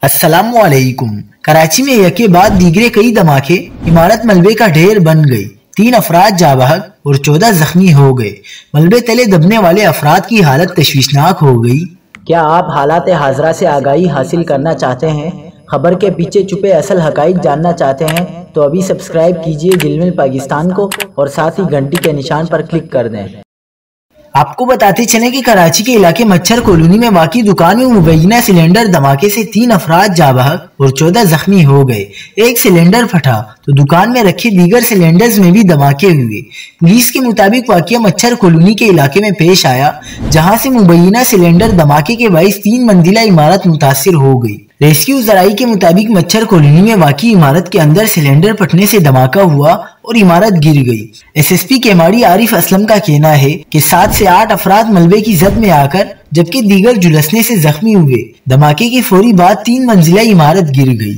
अस्सलामुअलैकुम। कराची में यके बाद दीगरे कई धमाके, इमारत मलबे का ढेर बन गई। 3 अफराद जाँ बहक और 14 जख्मी हो गए। मलबे तले दबने वाले अफराद की हालत तशवीशनाक हो गई। क्या आप हालात हाजरा से आगाही हासिल करना चाहते हैं? खबर के पीछे छुपे असल हकाइक जानना चाहते हैं तो अभी सब्सक्राइब कीजिए जिलमिल पाकिस्तान को और साथ ही घंटी के निशान पर क्लिक कर दें। आपको बताते चलें कि कराची के इलाके मच्छर कॉलोनी में वाकई दुकान में मुबैना सिलेंडर धमाके से 3 अफराद जाँ बहक और 14 जख्मी हो गए। एक सिलेंडर फटा तो दुकान में रखे दीगर सिलेंडर्स में भी धमाके हुए। पुलिस के मुताबिक वाकया मच्छर कॉलोनी के इलाके में पेश आया, जहां से मुबैना सिलेंडर धमाके के बाइस 3 मंजिला इमारत मुतासिर हो गई। रेस्क्यू जराई के मुताबिक मच्छर कॉलोनी में वाकई इमारत के अंदर सिलेंडर फटने से धमाका हुआ और इमारत गिर गई। एसएसपी केमाड़ी आरिफ असलम का कहना है कि 7 से 8 अफराद मलबे की जद में आकर जबकि दीगर झुलसने से जख्मी हुए। धमाके के फौरी बाद 3 मंजिला इमारत गिर गई।